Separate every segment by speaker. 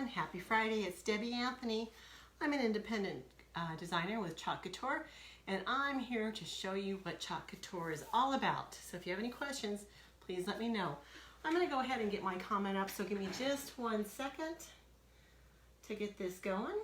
Speaker 1: everyone. Happy Friday. It's Debbie Anthony. I'm an independent designer with Chalk Couture, and I'm here to show you what Chalk Couture is all about. So if you have any questions, please let me know. I'm going to go ahead and get my comment up, so give me just 1 second to get this going.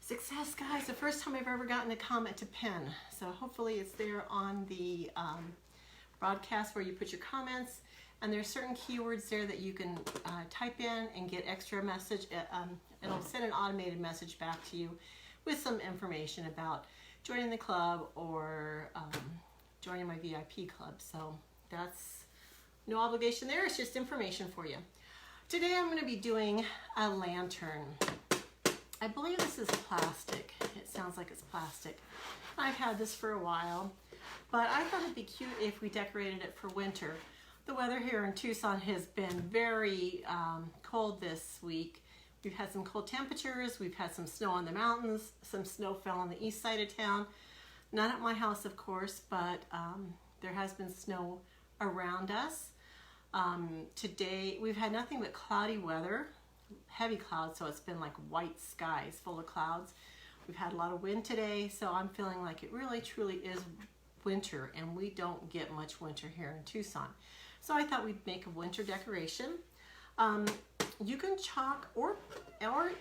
Speaker 1: Success, guys, the first time I've ever gotten a comment to pin. So hopefully it's there on the broadcast where you put your comments, and there's certain keywords there that you can type in and get extra message. It'll send an automated message back to you with some information about joining the club or joining my VIP club. So that's no obligation there, it's just information for you. Today I'm going to be doing a lantern. I believe this is plastic. It sounds like it's plastic. I've had this for a while, but I thought it'd be cute if we decorated it for winter. The weather here in Tucson has been very cold this week. We've had some cold temperatures. We've had some snow on the mountains. Some snow fell on the east side of town. Not at my house, of course, but there has been snow around us. Today, we've had nothing but cloudy weather. Heavy clouds, so it's been like white skies full of clouds. We've had a lot of wind today, so I'm feeling like it really truly is winter, and we don't get much winter here in Tucson. So I thought we'd make a winter decoration. You can chalk or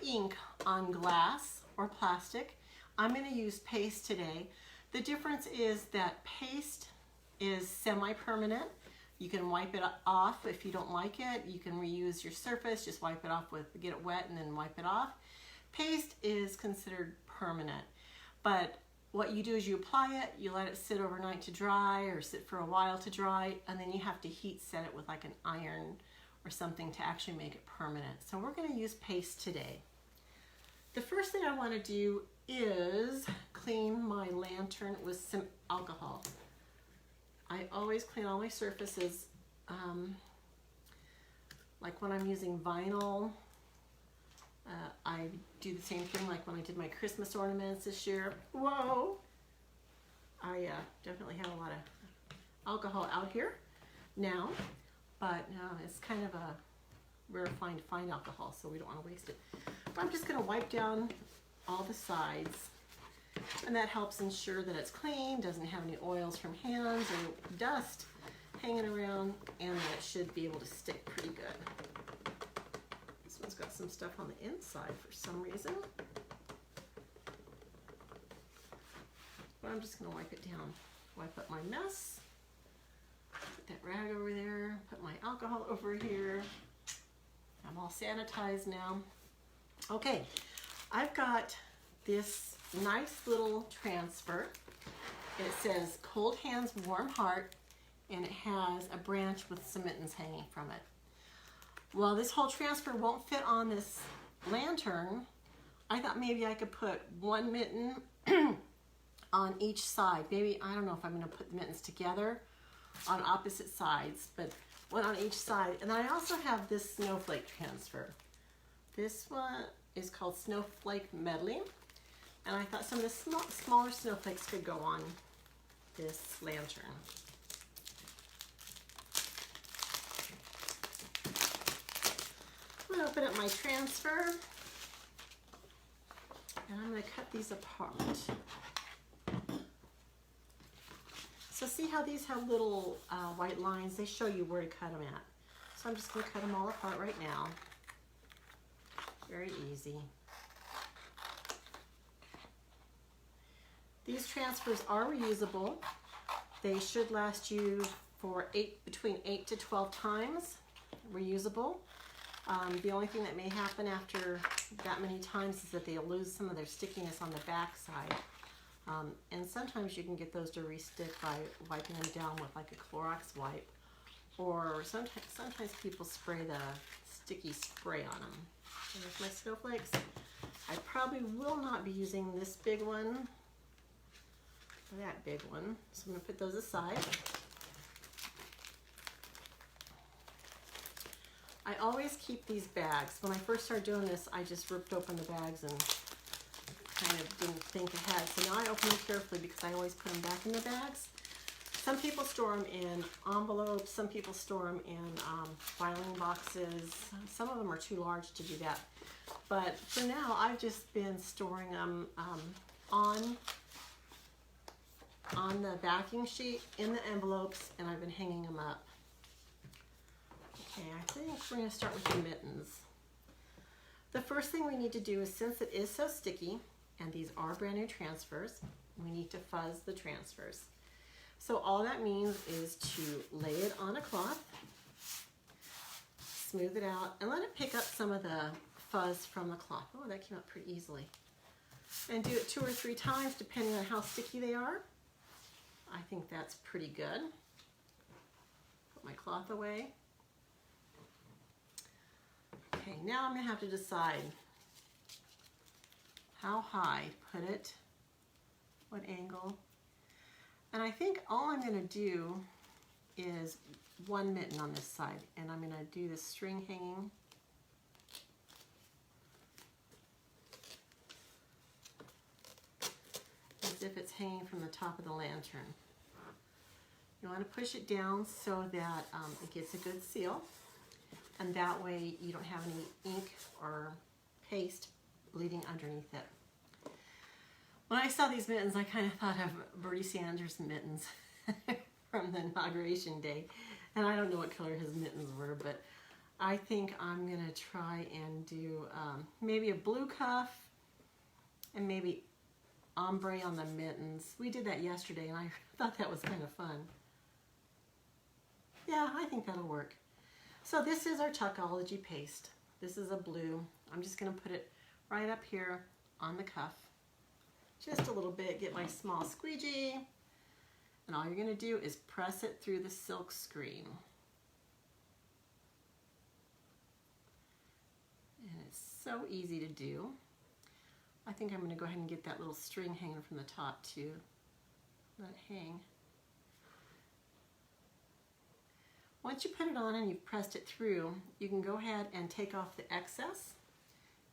Speaker 1: ink on glass or plastic. I'm going to use paste today. The difference is that paste is semi-permanent. You can wipe it off if you don't like it. You can reuse your surface, just wipe it off with, get it wet and then wipe it off. Paste is considered permanent, but what you do is you apply it, you let it sit overnight to dry or sit for a while to dry, and then you have to heat set it with like an iron or something to actually make it permanent. So we're going to use paste today. The first thing I want to do is clean my lantern with some alcohol. I always clean all my surfaces, like when I'm using vinyl. I do the same thing like when I did my Christmas ornaments this year. Whoa! I definitely have a lot of alcohol out here now, but it's kind of a rarefied to find alcohol, so we don't want to waste it. But I'm just going to wipe down all the sides. And that helps ensure that it's clean, doesn't have any oils from hands or dust hanging around, and that it should be able to stick pretty good. This one's got some stuff on the inside for some reason. But I'm just going to wipe it down. Wipe up my mess. Put that rag over there. Put my alcohol over here. I'm all sanitized now. Okay, I've got this nice little transfer. It says cold hands, warm heart, and it has a branch with some mittens hanging from it. Well, this whole transfer won't fit on this lantern. I thought maybe I could put one mitten on each side. Maybe, I don't know if I'm going to put the mittens together on opposite sides, but one on each side. And then I also have this snowflake transfer. This one is called Snowflake Medley. And I thought some of the smaller snowflakes could go on this lantern. I'm going to open up my transfer, and I'm going to cut these apart. So see how these have little white lines? They show you where to cut them at. So I'm just going to cut them all apart right now. Very easy. These transfers are reusable. They should last you for between 8 to 12 times, reusable. The only thing that may happen after that many times is that they'll lose some of their stickiness on the back side. And sometimes you can get those to re-stick by wiping them down with like a Clorox wipe. Or sometimes people spray the sticky spray on them. And there's my snowflakes. I probably will not be using this big one or that big one, so I'm going to put those aside. I always keep these bags. When I first started doing this, I just ripped open the bags and kind of didn't think ahead. So now I open them carefully because I always put them back in the bags. Some people store them in envelopes, some people store them in filing boxes. Some of them are too large to do that. But for now, I've just been storing them on the backing sheet, in the envelopes, and I've been hanging them up. Okay, I think we're going to start with the mittens. The first thing we need to do is, since it is so sticky, and these are brand new transfers, we need to fuzz the transfers. So all that means is to lay it on a cloth, smooth it out, and let it pick up some of the fuzz from the cloth. Oh, that came up pretty easily. And do it 2 or 3 times depending on how sticky they are. I think that's pretty good. Put my cloth away. Okay, now I'm going to have to decide how high to put it, what angle. And I think all I'm going to do is one mitten on this side, and I'm going to do the string hanging. As if it's hanging from the top of the lantern. You want to push it down so that it gets a good seal, and that way you don't have any ink or paste bleeding underneath it. When I saw these mittens, I kind of thought of Bertie Sanders' mittens from the inauguration day. And I don't know what color his mittens were, but I think I'm going to try and do maybe a blue cuff and maybe ombre on the mittens. We did that yesterday, and I thought that was kind of fun. Yeah, I think that'll work. So this is our Tuckology paste. This is a blue. I'm just going to put it right up here on the cuff. Just a little bit, get my small squeegee, and all you're going to do is press it through the silk screen. And it's so easy to do. I think I'm going to go ahead and get that little string hanging from the top too. Let it hang. Once you put it on and you've pressed it through, you can go ahead and take off the excess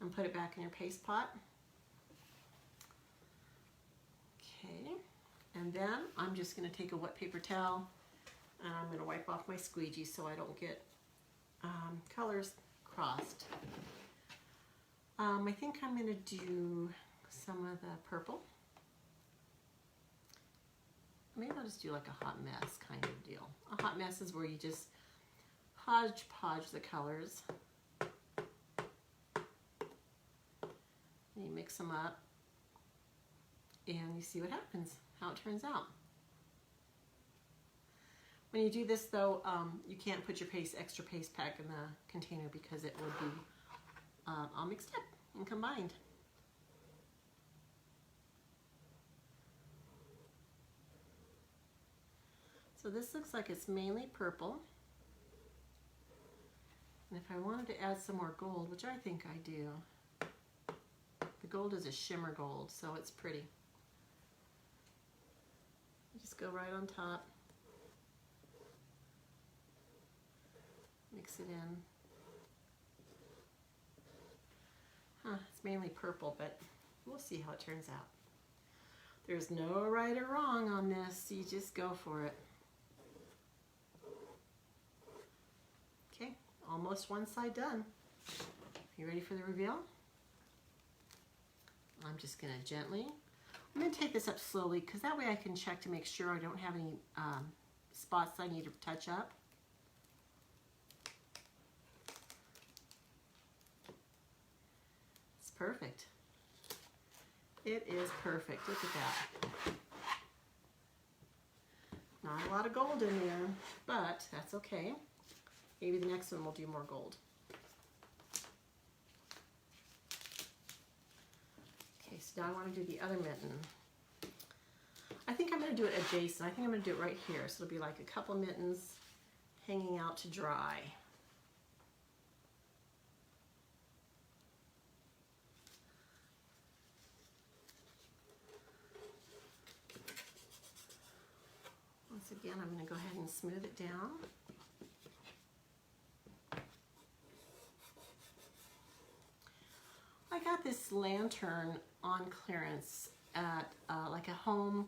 Speaker 1: and put it back in your paste pot. Okay, and then I'm just going to take a wet paper towel and I'm going to wipe off my squeegee so I don't get colors crossed. I think I'm going to do some of the purple. Maybe I'll just do like a hot mess kind of deal. A hot mess is where you just hodgepodge the colors. And you mix them up. And you see what happens, how it turns out. When you do this though, you can't put your extra paste pack in the container because it would be all mixed up and combined. So this looks like it's mainly purple. And if I wanted to add some more gold, which I think I do, the gold is a shimmer gold, so it's pretty. Just go right on top, mix it in. It's mainly purple, but we'll see how it turns out. There's no right or wrong on this, you just go for it. Okay, almost one side done. You ready for the reveal? I'm just going to gently, I'm going to take this up slowly because that way I can check to make sure I don't have any spots I need to touch up. It's perfect. It is perfect. Look at that. Not a lot of gold in there, but that's okay. Maybe the next one will do more gold. Okay, so now I want to do the other mitten. I think I'm going to do it adjacent. I think I'm going to do it right here. So it'll be like a couple mittens hanging out to dry. Again, I'm going to go ahead and smooth it down. I got this lantern on clearance at like a home,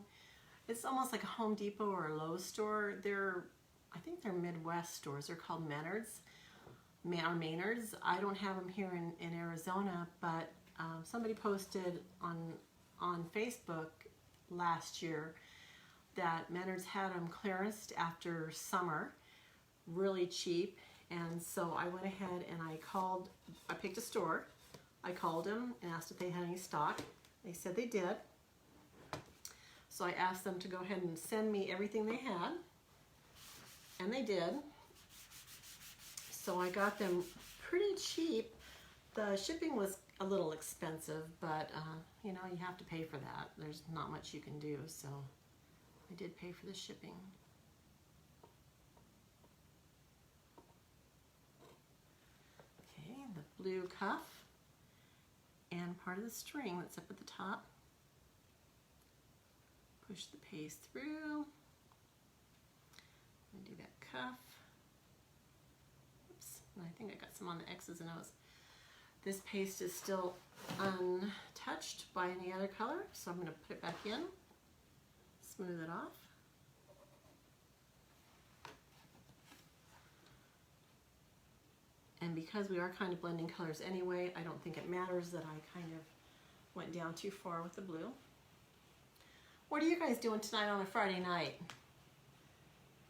Speaker 1: it's almost like a Home Depot or a Lowe's store. I think they're Midwest stores. They're called Maynard's. I don't have them here in Arizona, but somebody posted on Facebook last year that Maynard's had them clearanced after summer, really cheap. And so I went ahead and I picked a store. I called them and asked if they had any stock. They said they did. So I asked them to go ahead and send me everything they had, and they did. So I got them pretty cheap. The shipping was a little expensive, but you know, you have to pay for that. There's not much you can do, so I did pay for the shipping. Okay, the blue cuff and part of the string that's up at the top. Push the paste through and do that cuff. Oops, and I think I got some on the X's and O's. This paste is still untouched by any other color, so I'm going to put it back in, smooth it off. And because we are kind of blending colors anyway, I don't think it matters that I kind of went down too far with the blue. What are you guys doing tonight on a Friday night?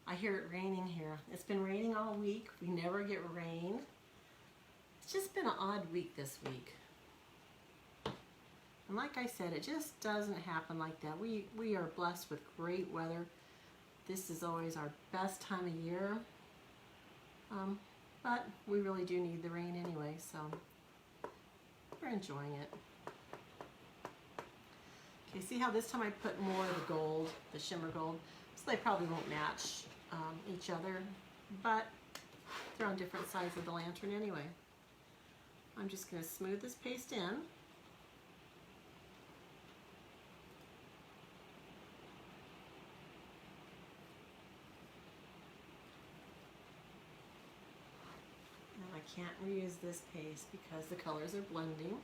Speaker 1: I hear it raining here. It's been raining all week. We never get rain. It's just been an odd week this week. And like I said, it just doesn't happen like that. We are blessed with great weather. This is always our best time of year. But we really do need the rain anyway, so we're enjoying it. Okay, see how this time I put more of the gold, the shimmer gold, so they probably won't match each other, but they're on different sides of the lantern anyway. I'm just going to smooth this paste in. And I can't reuse this paste because the colors are blending.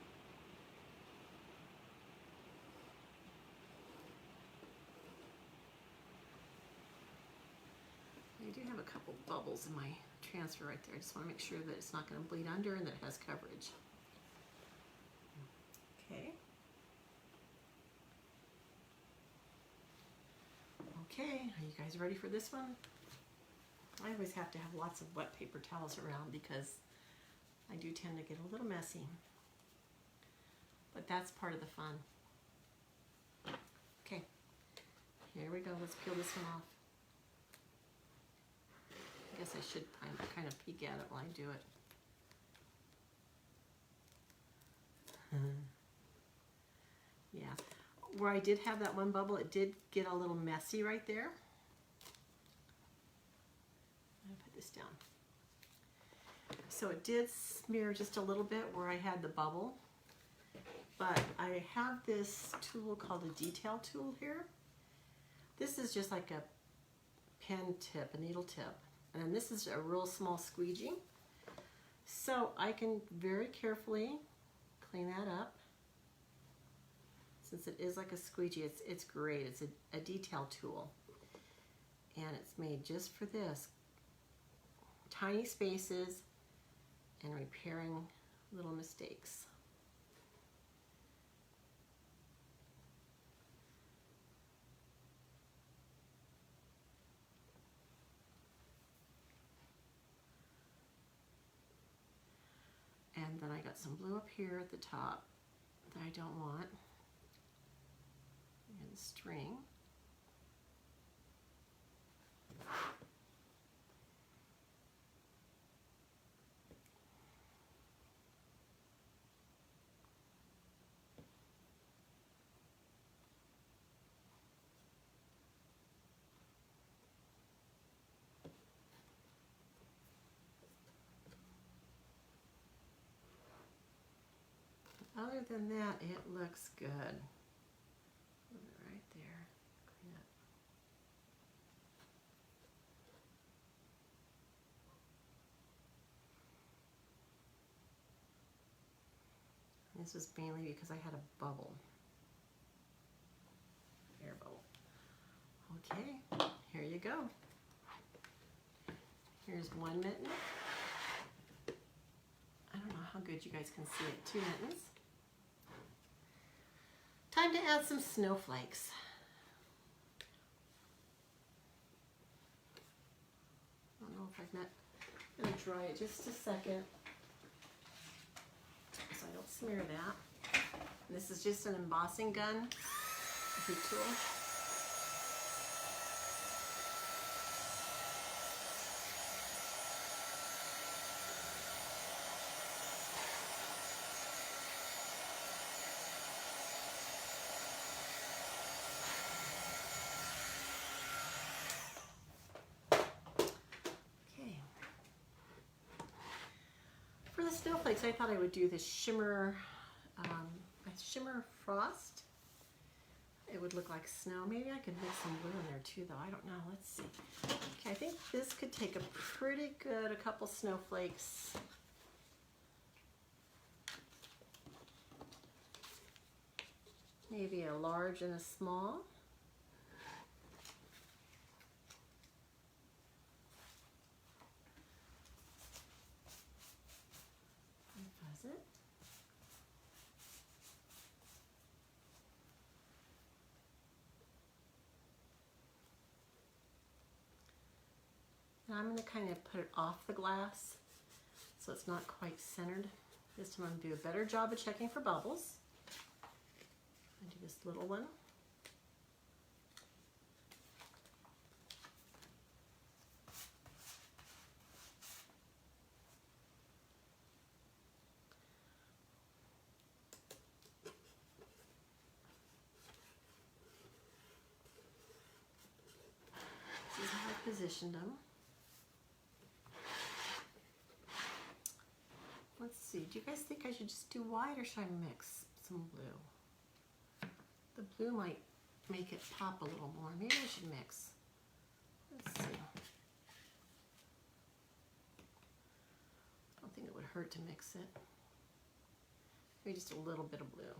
Speaker 1: I do have a couple bubbles in my transfer right there. I just want to make sure that it's not going to bleed under and that it has coverage. Okay. Okay, are you guys ready for this one? I always have to have lots of wet paper towels around because I do tend to get a little messy. But that's part of the fun. Okay, here we go. Let's peel this one off. I guess I should kind of peek at it while I do it. Yeah, where I did have that one bubble, it did get a little messy right there. I'm gonna put this down. So it did smear just a little bit where I had the bubble, but I have this tool called a detail tool here. This is just like a pen tip, a needle tip. And then this is a real small squeegee. So I can very carefully clean that up. Since it is like a squeegee, it's great. It's a detail tool. And it's made just for this. Tiny spaces and repairing little mistakes. And then I got some blue up here at the top that I don't want. And the string. Other than that, it looks good. Right there. Clean up. This was mainly because I had a bubble. Air bubble. Okay, here you go. Here's one mitten. I don't know how good you guys can see it. 2 mittens. Time to add some snowflakes. I don't know if I'm going to dry it just a second so I don't smear that. This is just an embossing gun, a heat tool. For the snowflakes, I thought I would do this shimmer frost. It would look like snow. Maybe I could mix some blue in there too, though. I don't know. Let's see. Okay, I think this could take a couple snowflakes. Maybe a large and a small. Fuzz it. Now I'm going to kind of put it off the glass so it's not quite centered. This time I'm going to do a better job of checking for bubbles. I'm going to do this little one. This is how I positioned them. Let's see, do you guys think I should just do white or should I mix some blue? The blue might make it pop a little more. Maybe I should mix. Let's see. I don't think it would hurt to mix it. Maybe just a little bit of blue.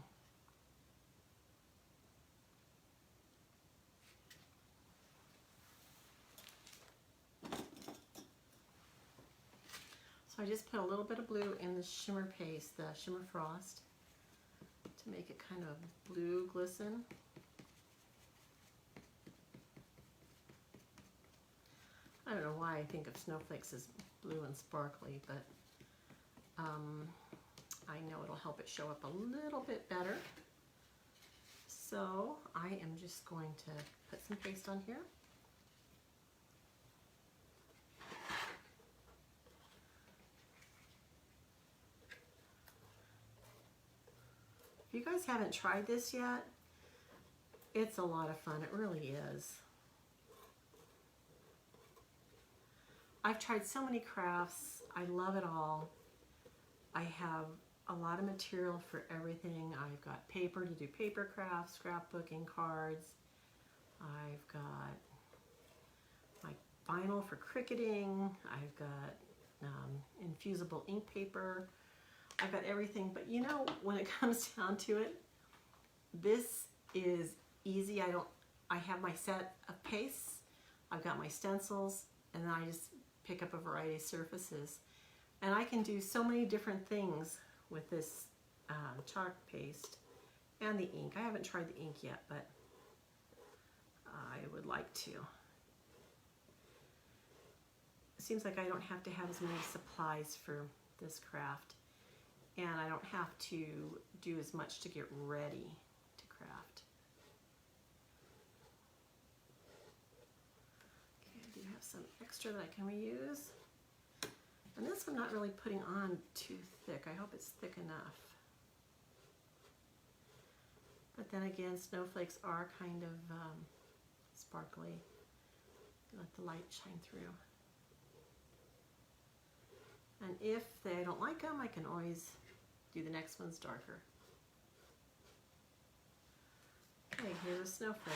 Speaker 1: So I just put a little bit of blue in the shimmer paste, the shimmer frost, to make it kind of blue glisten. I don't know why I think of snowflakes as blue and sparkly, but I know it'll help it show up a little bit better. So I am just going to put some paste on here. If you guys haven't tried this yet, it's a lot of fun. It really is. I've tried so many crafts. I love it all. I have a lot of material for everything. I've got paper to do paper crafts, scrapbooking, cards. I've got my vinyl for cricketing. I've got infusible ink paper. I've got everything, but you know, when it comes down to it, this is easy. I have my set of pastes, I've got my stencils, and then I just pick up a variety of surfaces. And I can do so many different things with this chalk paste and the ink. I haven't tried the ink yet, but I would like to. It seems like I don't have to have as many supplies for this craft. And I don't have to do as much to get ready to craft. Okay, I do have some extra that I can reuse. And this I'm not really putting on too thick. I hope it's thick enough. But then again, snowflakes are kind of sparkly. Let the light shine through. And if they don't like them, I can always do the next one's darker. Okay, here's a snowflake.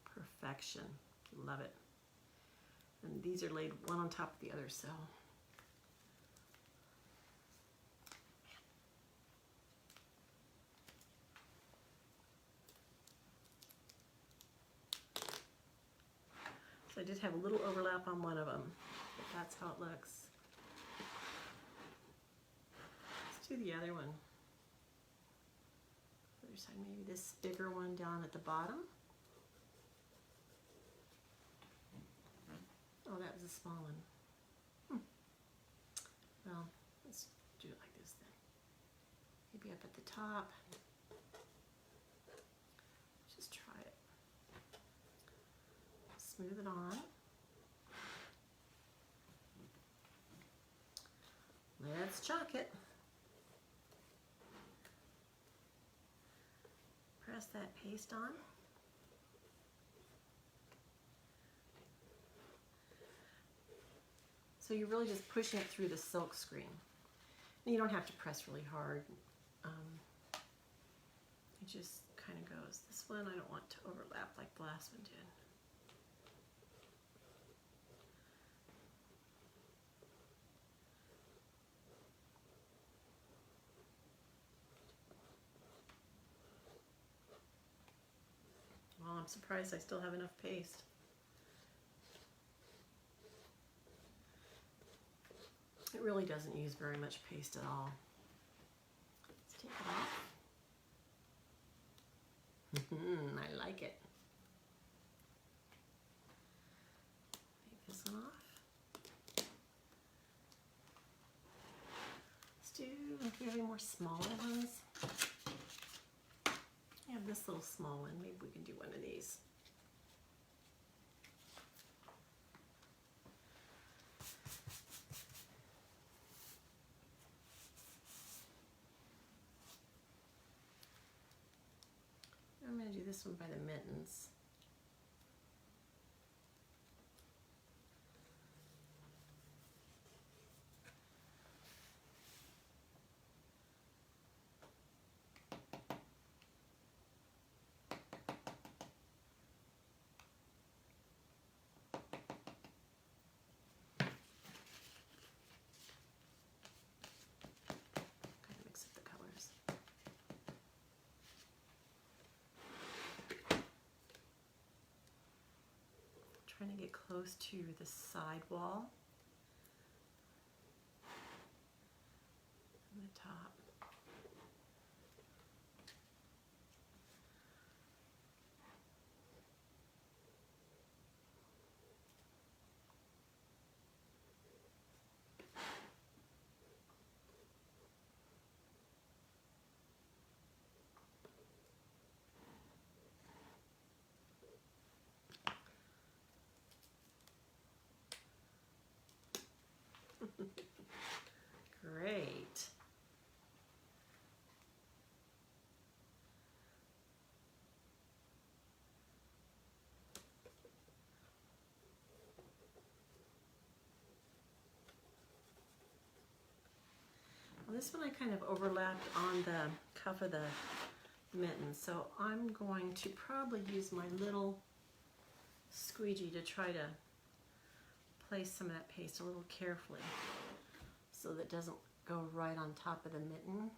Speaker 1: Perfection. Love it. And these are laid one on top of the other, so. So I did have a little overlap on one of them, but that's how it looks. Let's do the other one. Other side, maybe this bigger one down at the bottom. Oh, that was a small one. Well, let's do it like this then. Maybe up at the top. Just try it. Smooth it on. Let's chalk it. Press that paste on. So you're really just pushing it through the silk screen. And you don't have to press really hard. It just kind of goes. This one I don't want to overlap like the last one did. Well, I'm surprised I still have enough paste. It really doesn't use very much paste at all. Let's take it off. I like it. Take this one off. Let's do, if we have any more smaller ones. I have this little small one. Maybe we can do one of these. I'm going to do this one by the mittens. Kind of mix up the colors. Trying to get close to the side wall and the top. Great. Well, this one I kind of overlapped on the cuff of the mitten, so I'm going to probably use my little squeegee to try to place some of that paste a little carefully so that it doesn't go right on top of the mitten.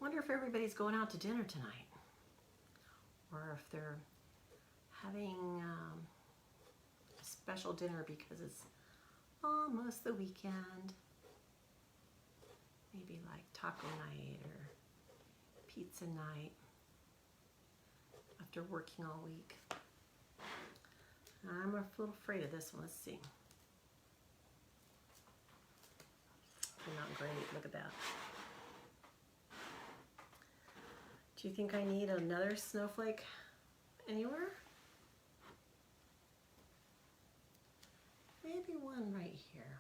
Speaker 1: Wonder if everybody's going out to dinner tonight, or if they're having a special dinner because it's almost the weekend. Maybe like taco night or pizza night after working all week. I'm a little afraid of this one. Let's see. came out great. Look at that. Do you think I need another snowflake anywhere? Maybe one right here.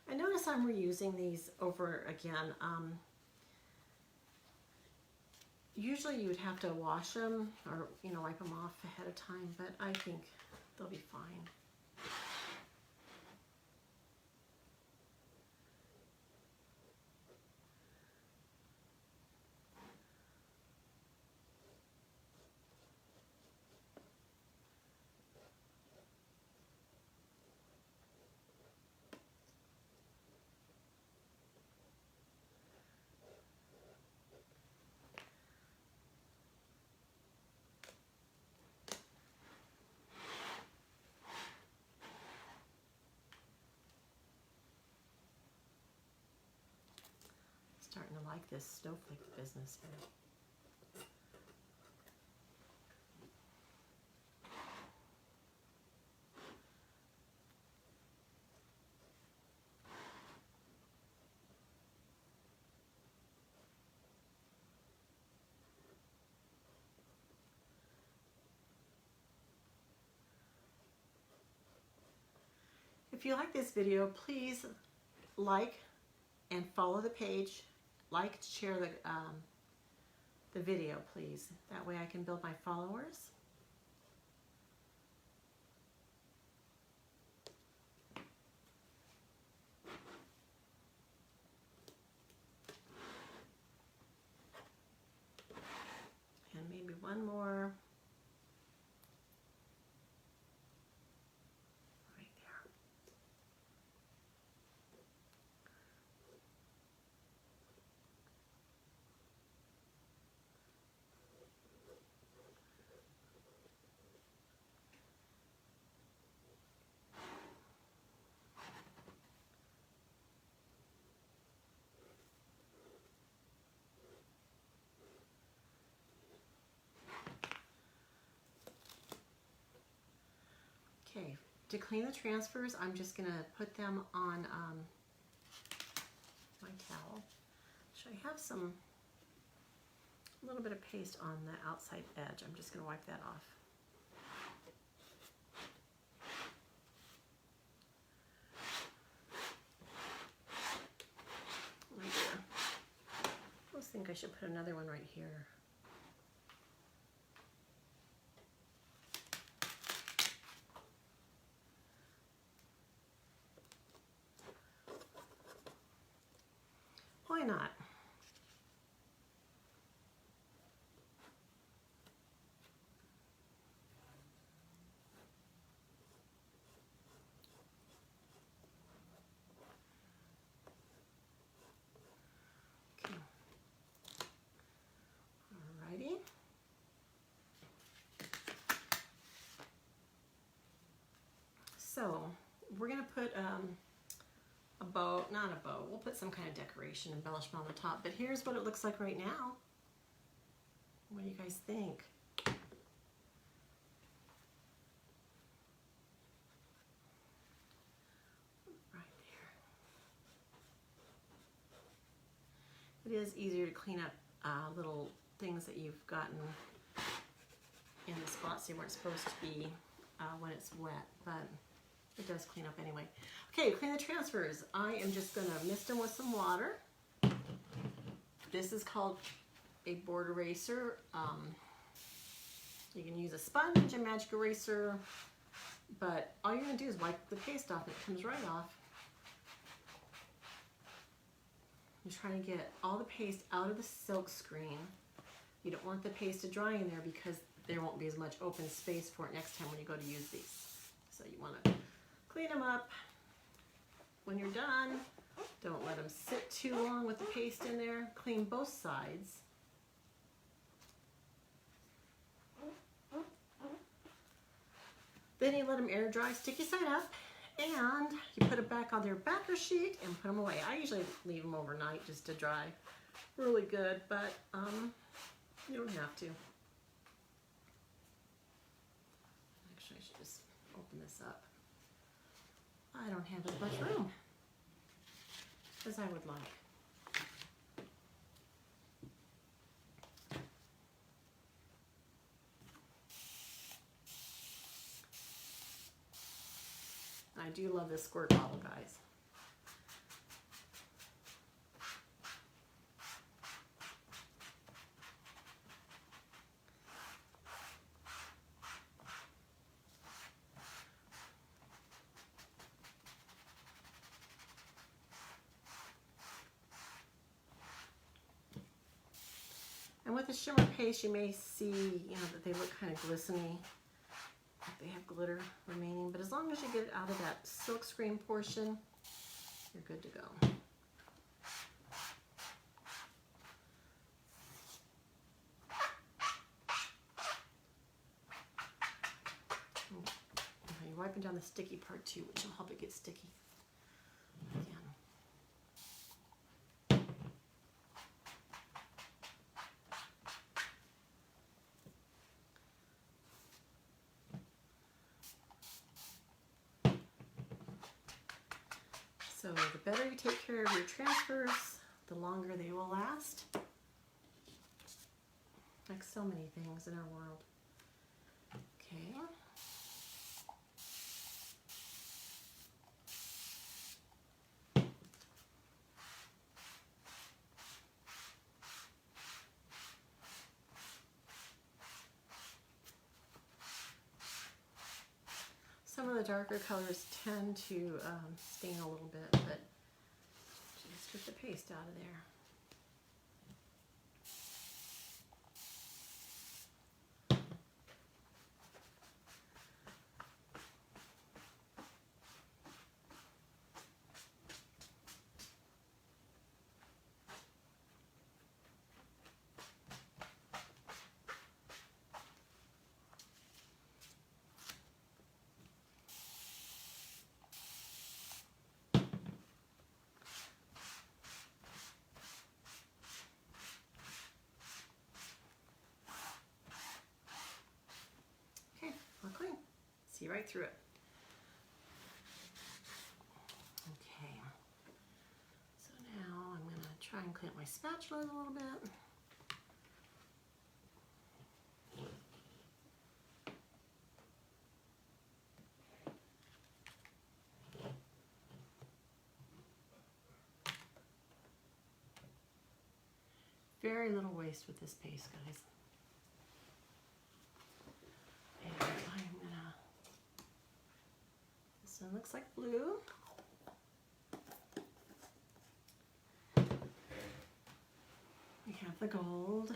Speaker 1: I notice I'm reusing these over again. Usually you would have to wash them or, you know, wipe them off ahead of time, but I think they'll be fine. Starting to like this snowflake business here. If you like this video, please like and follow the page. Like, share the video, please. That way I can build my followers. And maybe one more. Right there. Okay, to clean the transfers, I'm just going to put them on my towel. So I have a little bit of paste on the outside edge. I'm just going to wipe that off. Right there. I almost think I should put another one right here. Why not? Okay. Alrighty. So we're gonna put a bow, not a bow, we'll put some kind of decoration, embellishment on the top, but here's what it looks like right now. What do you guys think? Right there. It is easier to clean up little things that you've gotten in the spots they weren't supposed to be when it's wet, but it does clean up anyway. Okay, clean the transfers. I am just gonna mist them with some water. This is called a board eraser. You can use a sponge, a magic eraser, but all you're gonna do is wipe the paste off and it comes right off. I'm trying to get all the paste out of the silk screen. You don't want the paste to dry in there because there won't be as much open space for it next time when you go to use these. So you want to clean them up. When you're done, don't let them sit too long with the paste in there. Clean both sides. Then you let them air dry, sticky side up, and you put it back on their backer sheet and put them away. I usually leave them overnight just to dry really good, but you don't have to. Actually, I should just open this up. I don't have as much room as I would like. I do love this squirt bottle, guys. And with the shimmer paste, you may see, that they look kind of glistening, like they have glitter remaining. But as long as you get it out of that silk screen portion, you're good to go. You're wiping down the sticky part too, which will help it get sticky. Again. So the better you take care of your transfers, the longer they will last. Like so many things in our world. Okay. Some of the darker colors tend to stain a little bit, but just strip the paste out of there. Clean. See right through it. Okay. So now I'm going to try and clean up my spatula a little bit. Very little waste with this paste, guys. This one looks like blue. We have the gold.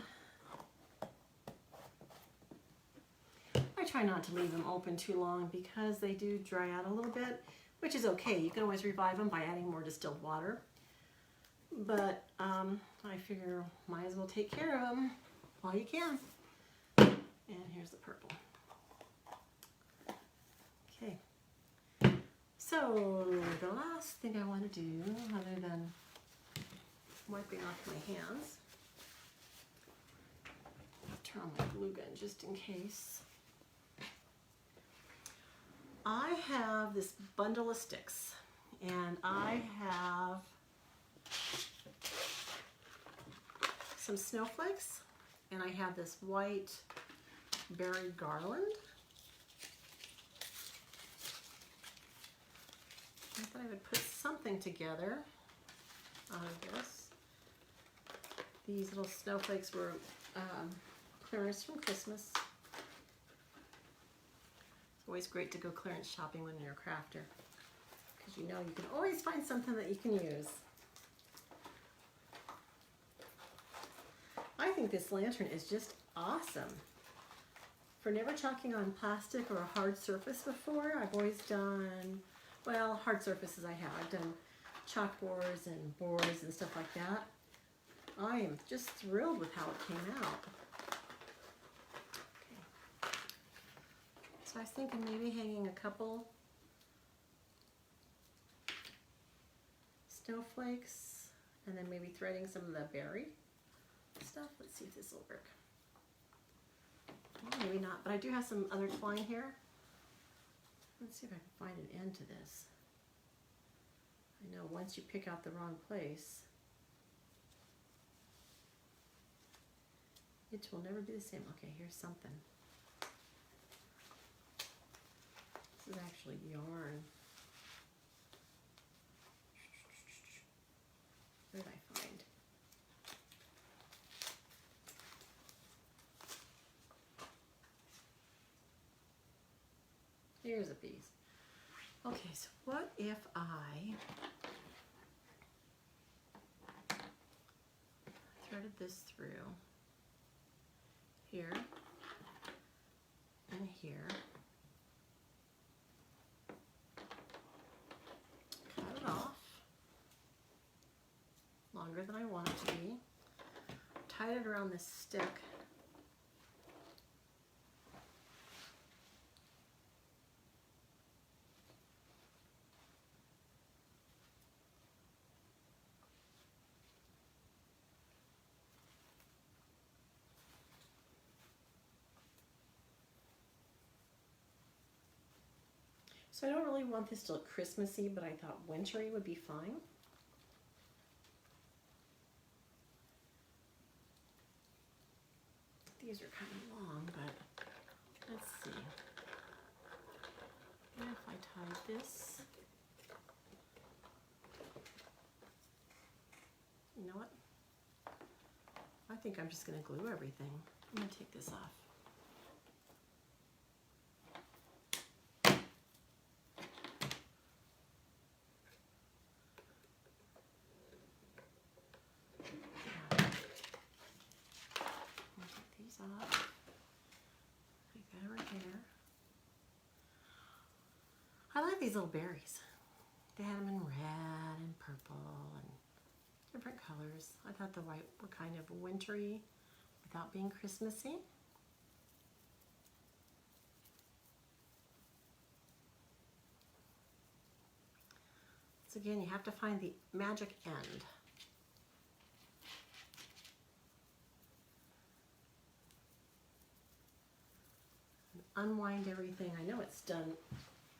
Speaker 1: I try not to leave them open too long because they do dry out a little bit, which is okay. You can always revive them by adding more distilled water. But I figure might as well take care of them while you can. And here's the purple. Okay. So the last thing I want to do, other than wiping off my hands, I'll turn on my glue gun just in case. I have this bundle of sticks, and I have some snowflakes, and I have this white berry garland. I thought I would put something together out of this. These little snowflakes were clearance from Christmas. It's always great to go clearance shopping when you're a crafter, because you know you can always find something that you can use. I think this lantern is just awesome. For never chalking on plastic or a hard surface before, I've always done, well, hard surfaces I have. I've done chalkboards and boards and stuff like that. I am just thrilled with how it came out. Okay. So I was thinking maybe hanging a couple snowflakes and then maybe threading some of the berry stuff. Let's see if this will work. Well, maybe not, but I do have some other twine here. Let's see if I can find an end to this. I know once you pick out the wrong place, it will never be the same. Okay, here's something. This is actually yarn. What did I find? Here's a piece. Okay, so what if I threaded this through here and here, cut it off longer than I want it to be, tied it around this stick, so I don't really want this to look Christmassy, but I thought wintry would be fine. These are kind of long, but let's see. What if I tied this? You know what? I think I'm just going to glue everything. I'm going to take this off. Off. Like that right there. I like these little berries. They had them in red and purple and different colors. I thought the white were kind of wintry without being Christmassy. So again, you have to find the magic end. Unwind everything. I know it's done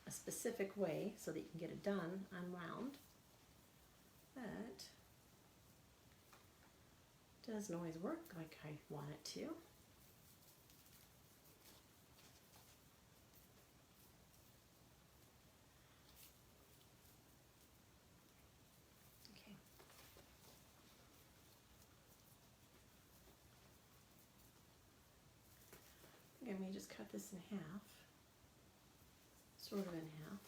Speaker 1: a specific way so that you can get it done unwound, but it doesn't always work like I want it to. Okay. I may just cut this in half, sort of in half.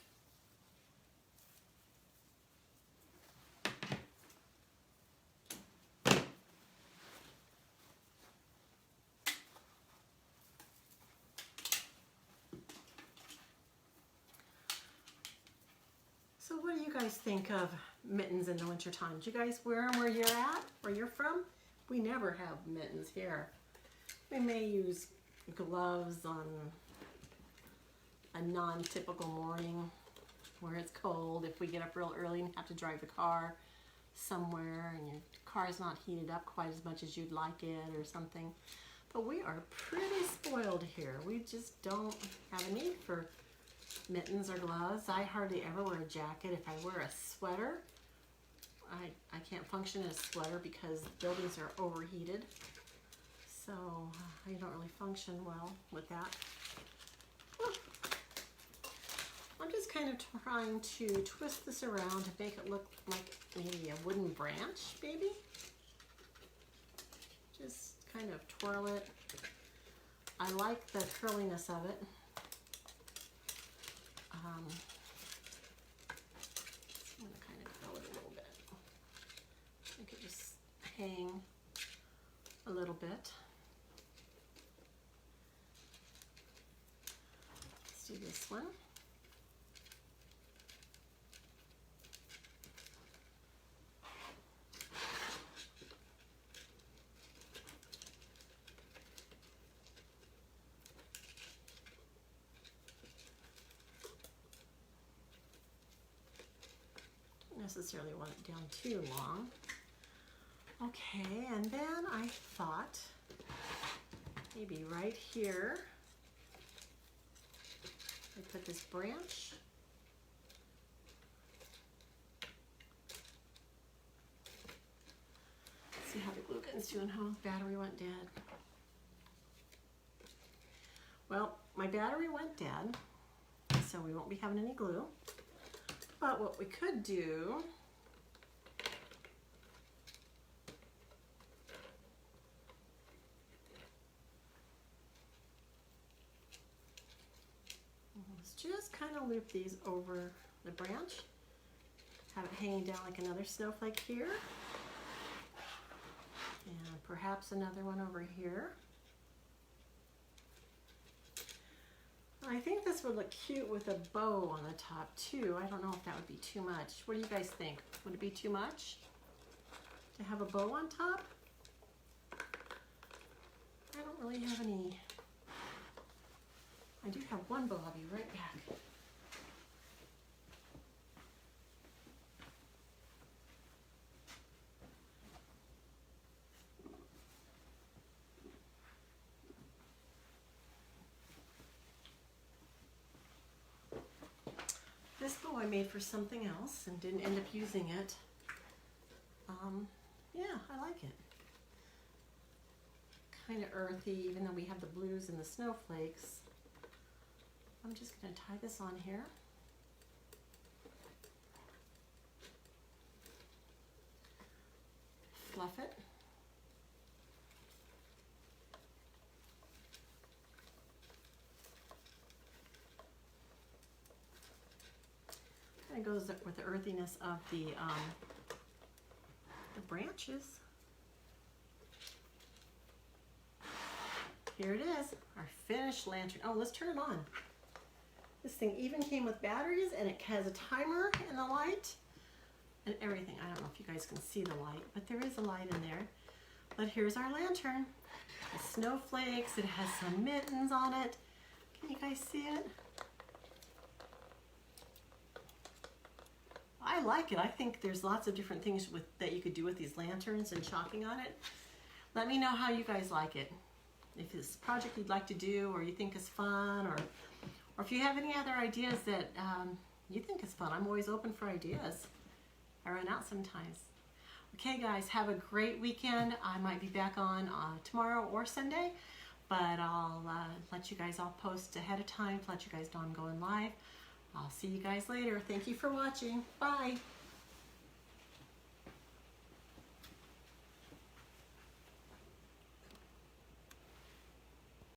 Speaker 1: So what do you guys think of mittens in the winter time? Do you guys wear them where you're at, where you're from? We never have mittens here. We may use gloves on a non-typical morning where it's cold, if we get up real early and have to drive the car somewhere and your car's not heated up quite as much as you'd like it or something. But we are pretty spoiled here. We just don't have a need for mittens or gloves. I hardly ever wear a jacket. If I wear a sweater, I can't function in a sweater because buildings are overheated. So I don't really function well with that. I'm just kind of trying to twist this around to make it look like maybe a wooden branch, maybe. Just kind of twirl it. I like the curliness of it. I'm going to kind of curl it a little bit. I could just hang a little bit. Let's do this one. Don't necessarily want it down too long. Okay, and then I thought maybe right here I put this branch mittens doing, huh? Battery went dead. Well, my battery went dead, so we won't be having any glue. But what we could do, is just kind of loop these over the branch. Have it hanging down like another snowflake here. And perhaps another one over here. I think this would look cute with a bow on the top too. I don't know if that would be too much. What do you guys think? Would it be too much to have a bow on top? I don't really have any. I do have one bow. I'll be right back. This bow I made for something else and didn't end up using it. Yeah, I like it. Kind of earthy, even though we have the blues and the snowflakes. I'm just going to tie this on here. Fluff it. Kind of goes with the earthiness of the branches. Here it is, our finished lantern. Oh, let's turn it on. This thing even came with batteries, and it has a timer and the light and everything. I don't know if you guys can see the light, but there is a light in there. But here's our lantern. The snowflakes, it has some mittens on it. Can you guys see it? I like it. I think there's lots of different things that you could do with these lanterns and chalking on it. Let me know how you guys like it. If it's a project you'd like to do or you think is fun, or if you have any other ideas that you think is fun. I'm always open for ideas. I run out sometimes. Okay guys, have a great weekend. I might be back on tomorrow or Sunday, but I'll let you guys all post ahead of time to let you guys know I'm going live. I'll see you guys later. Thank you for watching. Bye.